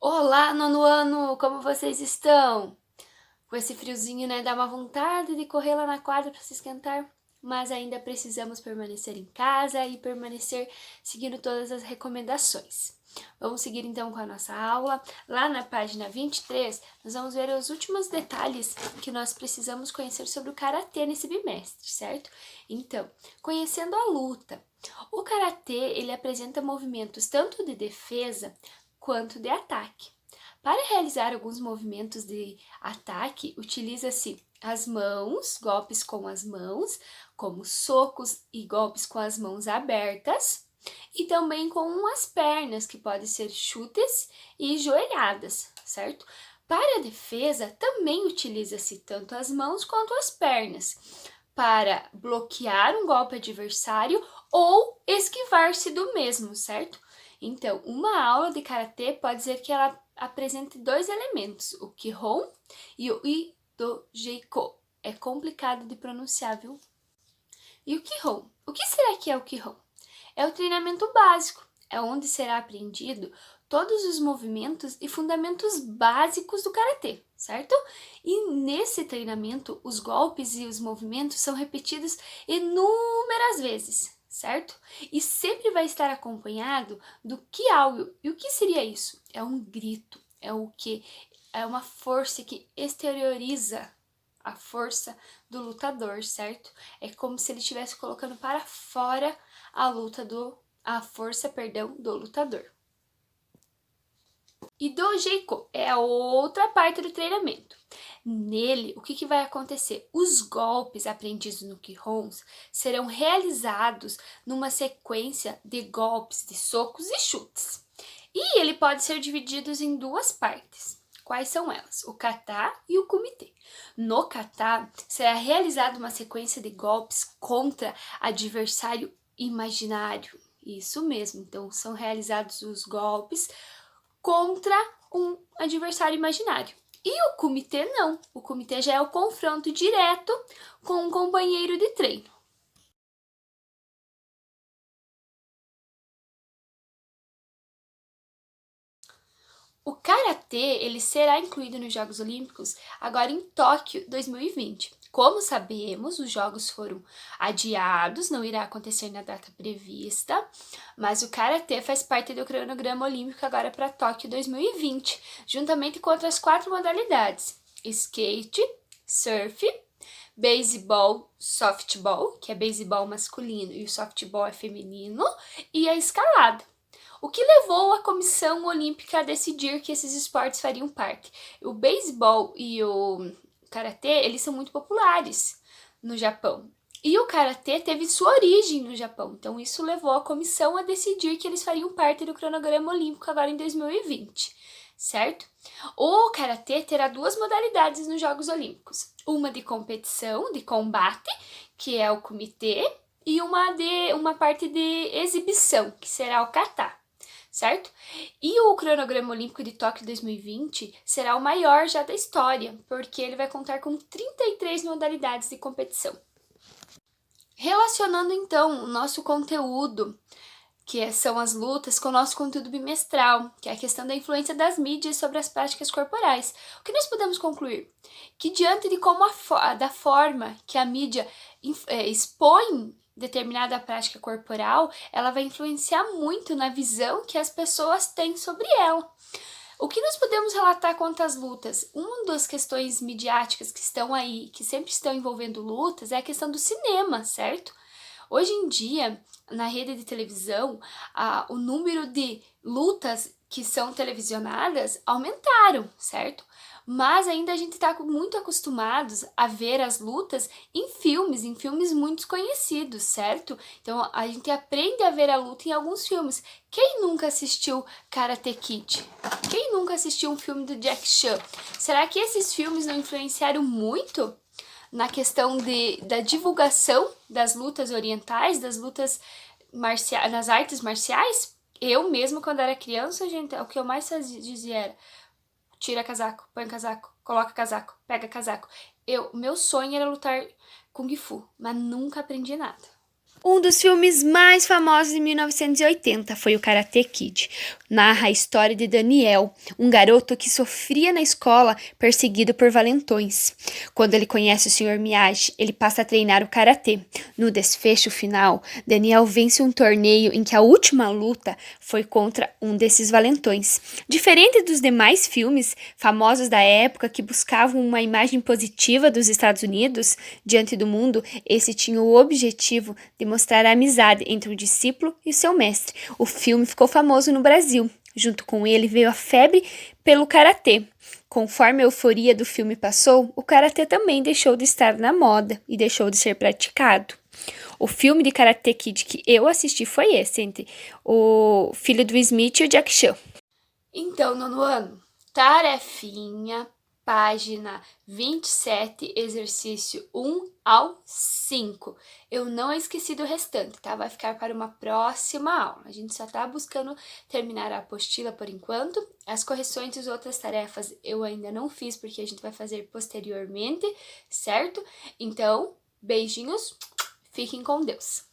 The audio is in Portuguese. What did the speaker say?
Olá, nono ano, como vocês estão? Com esse friozinho, né, dá uma vontade de correr lá na quadra para se esquentar, mas ainda precisamos permanecer em casa e permanecer seguindo todas as recomendações. Vamos seguir então com a nossa aula. Lá na página 23, nós vamos ver os últimos detalhes que nós precisamos conhecer sobre o karatê nesse bimestre, certo? Então, conhecendo a luta. O karatê, ele apresenta movimentos tanto de defesa quanto de ataque. Para realizar alguns movimentos de ataque, utiliza-se as mãos, golpes com as mãos, como socos e golpes com as mãos abertas, e também com as pernas, que podem ser chutes e joelhadas, certo? Para a defesa, também utiliza-se tanto as mãos quanto as pernas, para bloquear um golpe adversário ou esquivar-se do mesmo, certo? Então, uma aula de karatê pode ser que ela apresente dois elementos, o Kihon e o Idojeiko. É complicado de pronunciar, viu? E o Kihon? O que será que é o Kihon? É o treinamento básico, é onde será aprendido todos os movimentos e fundamentos básicos do karatê, certo? E nesse treinamento, os golpes e os movimentos são repetidos inúmeras vezes, certo? E sempre vai estar acompanhado do Kyaoyu. E o que seria isso? É um grito, é o que? É uma força que exterioriza a força do lutador, certo? É como se ele estivesse colocando para fora a força, do lutador. E do Jeiko é a outra parte do treinamento. Nele, o que vai acontecer? Os golpes aprendidos no Kihons serão realizados numa sequência de golpes, de socos e chutes. E ele pode ser dividido em duas partes. Quais são elas? O kata e o kumite. No kata, será realizada uma sequência de golpes contra adversário imaginário. Isso mesmo, então são realizados os golpes contra um adversário imaginário. E o kumite não. O kumite já é o confronto direto com um companheiro de treino. O karatê ele será incluído nos Jogos Olímpicos agora em Tóquio 2020. Como sabemos, os jogos foram adiados, não irá acontecer na data prevista, mas o karatê faz parte do cronograma olímpico agora para Tóquio 2020, juntamente com outras 4 modalidades: skate, surf, beisebol, softball, que é beisebol masculino e o softball é feminino, e a escalada. O que levou a Comissão Olímpica a decidir que esses esportes fariam parte? O beisebol e o karatê, eles são muito populares no Japão. E o karatê teve sua origem no Japão, então isso levou a comissão a decidir que eles fariam parte do cronograma olímpico agora em 2020, certo? O karatê terá 2 modalidades nos Jogos Olímpicos: uma de competição, de combate, que é o kumite, e uma parte de exibição, que será o kata, certo? E o cronograma olímpico de Tóquio 2020 será o maior já da história, porque ele vai contar com 33 modalidades de competição. Relacionando então o nosso conteúdo, são as lutas, com o nosso conteúdo bimestral, que é a questão da influência das mídias sobre as práticas corporais. O que nós podemos concluir? Que diante de da forma que a mídia expõe determinada prática corporal, ela vai influenciar muito na visão que as pessoas têm sobre ela. O que nós podemos relatar quanto às lutas? Uma das questões midiáticas que estão aí, que sempre estão envolvendo lutas, é a questão do cinema, certo? Hoje em dia, na rede de televisão, o número de lutas que são televisionadas aumentaram, certo? Mas ainda a gente está muito acostumados a ver as lutas em filmes muito conhecidos, certo? Então a gente aprende a ver a luta em alguns filmes. Quem nunca assistiu Karate Kid? Quem nunca assistiu um filme do Jack Chan? Será que esses filmes não influenciaram muito na questão da divulgação das lutas orientais, das lutas nas artes marciais? Eu mesmo, quando era criança, gente, o que eu mais dizia era: tira casaco, põe casaco, coloca casaco, pega casaco. Meu sonho era lutar Kung Fu, mas nunca aprendi nada. Um dos filmes mais famosos de 1980 foi o Karate Kid. Narra a história de Daniel, um garoto que sofria na escola perseguido por valentões. Quando ele conhece o Sr. Miyagi, ele passa a treinar o karatê. No desfecho final, Daniel vence um torneio em que a última luta foi contra um desses valentões. Diferente dos demais filmes famosos da época que buscavam uma imagem positiva dos Estados Unidos diante do mundo, esse tinha o objetivo de mostrar a amizade entre o discípulo e seu mestre. O filme ficou famoso no Brasil. Junto com ele veio a febre pelo karatê. Conforme a euforia do filme passou, o karatê também deixou de estar na moda e deixou de ser praticado. O filme de Karate Kid que eu assisti foi esse, entre o filho do Smith e o Jack Chan. Então, nono ano, tarefinha, página 27, exercício 1 ao 5. Eu não esqueci do restante, tá? Vai ficar para uma próxima aula. A gente só tá buscando terminar a apostila por enquanto. As correções e outras tarefas eu ainda não fiz, porque a gente vai fazer posteriormente, certo? Então, beijinhos, fiquem com Deus.